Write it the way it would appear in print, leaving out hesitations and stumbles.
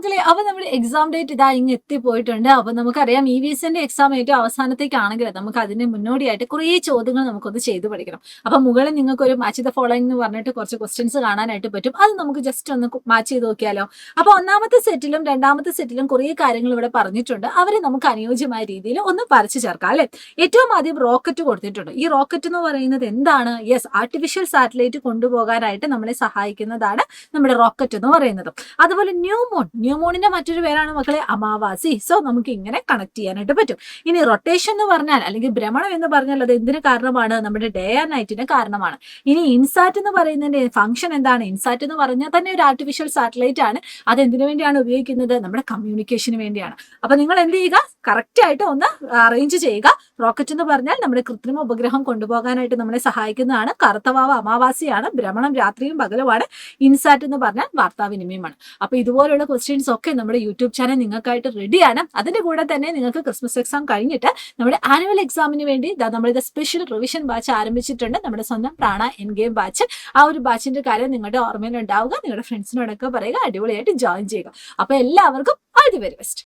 മക്കളെ, അപ്പൊ നമ്മുടെ എക്സാം ഡേറ്റ് ഇതാ ഇങ്ങ് എത്തിപ്പോയിട്ടുണ്ട്. അപ്പൊ നമുക്കറിയാം EVSന്റെ എക്സാം ഏറ്റവും അവസാനത്തേക്കാണെങ്കിൽ നമുക്ക് അതിന് മുന്നോടിയായിട്ട് കുറേ ചോദ്യങ്ങൾ നമുക്കൊന്ന് ചെയ്ത് പഠിക്കണം. അപ്പൊ മുകളിൽ നിങ്ങൾക്ക് ഒരു മാച്ച് ദ ഫോളോയിങ് എന്ന് പറഞ്ഞിട്ട് കുറച്ച് ക്വസ്റ്റ്യൻസ് കാണാനായിട്ട് പറ്റും. അത് നമുക്ക് ജസ്റ്റ് ഒന്ന് മാച്ച് ചെയ്ത് നോക്കിയാലോ? അപ്പൊ ഒന്നാമത്തെ സെറ്റിലും രണ്ടാമത്തെ സെറ്റിലും കുറേ കാര്യങ്ങൾ ഇവിടെ പറഞ്ഞിട്ടുണ്ട്. അവരെ നമുക്ക് അനുയോജ്യമായ രീതിയിൽ ഒന്ന് വരച്ചു ചേർക്കാം അല്ലെ. ഏറ്റവും ആദ്യം റോക്കറ്റ് കൊടുത്തിട്ടുണ്ട്. ഈ റോക്കറ്റ് എന്ന് പറയുന്നത് എന്താണ്? യെസ്, ആർട്ടിഫിഷ്യൽ സാറ്റലൈറ്റ് കൊണ്ടുപോകാനായിട്ട് നമ്മളെ സഹായിക്കുന്നതാണ് നമ്മുടെ റോക്കറ്റ് എന്ന് പറയുന്നത്. അതുപോലെ ന്യൂമൂണിന്റെ മറ്റൊരു പേരാണ് മക്കളെ അമാവാസി. സോ നമുക്ക് ഇങ്ങനെ കണക്ട് ചെയ്യാനായിട്ട് പറ്റും. ഇനി റൊട്ടേഷൻ എന്ന് പറഞ്ഞാൽ അല്ലെങ്കിൽ ഭ്രമണം എന്ന് പറഞ്ഞാൽ അത് എന്തിന് കാരണമാണ്? നമ്മുടെ ഡേ ആൻഡ് നൈറ്റിന് കാരണമാണ്. ഇനി ഇൻസാറ്റ് എന്ന് പറയുന്നതിന്റെ ഫംഗ്ഷൻ എന്താണ്? ഇൻസാറ്റ് എന്ന് പറഞ്ഞാൽ തന്നെ ഒരു ആർട്ടിഫിഷ്യൽ സാറ്റലൈറ്റ് ആണ്. അത് എന്തിനു വേണ്ടിയാണ് ഉപയോഗിക്കുന്നത്? നമ്മുടെ കമ്മ്യൂണിക്കേഷന് വേണ്ടിയാണ്. അപ്പൊ നിങ്ങൾ എന്ത് ചെയ്യുക? കറക്റ്റ് ആയിട്ട് ഒന്ന് അറേഞ്ച് ചെയ്യുക. റോക്കറ്റ് എന്ന് പറഞ്ഞാൽ നമ്മുടെ കൃത്രിമ ഉപഗ്രഹം കൊണ്ടുപോകാനായിട്ട് നമ്മളെ സഹായിക്കുന്നതാണ്. കറുത്തവാവ് അമാവാസിയാണ്. ഭ്രമണം രാത്രിയും പകലുമാണ്. ഇൻസാറ്റ് എന്ന് പറഞ്ഞാൽ വാർത്താവിനിമയമാണ്. അപ്പൊ ഇതുപോലുള്ള ക്വസ്റ്റ്യൻസ് ഒക്കെ നമ്മുടെ യൂട്യൂബ് ചാനൽ നിങ്ങൾക്കായിട്ട് റെഡിയാണ്. അതിന്റെ കൂടെ തന്നെ നിങ്ങൾക്ക് ക്രിസ്മസ് എക്സാം കഴിഞ്ഞിട്ട് നമ്മുടെ ആനുവൽ എക്സാമിന് വേണ്ടി നമ്മളിത് സ്പെഷ്യൽ റിവിഷൻ ബാച്ച് ആരംഭിച്ചിട്ടുണ്ട്. നമ്മുടെ സ്വന്തം പ്രാണ എൻ ഗെയിം ബാച്ച്. ആ ഒരു ബാച്ചിന്റെ കാര്യം നിങ്ങളുടെ ഓർമ്മയിൽ ഉണ്ടാവുക. നിങ്ങളുടെ ഫ്രണ്ട്സിനോടൊക്കെ പറയുക. അടിപൊളിയായിട്ട് ജോയിൻ ചെയ്യുക. അപ്പൊ എല്ലാവർക്കും ഓൾ ദി വെരി ബെസ്റ്റ്.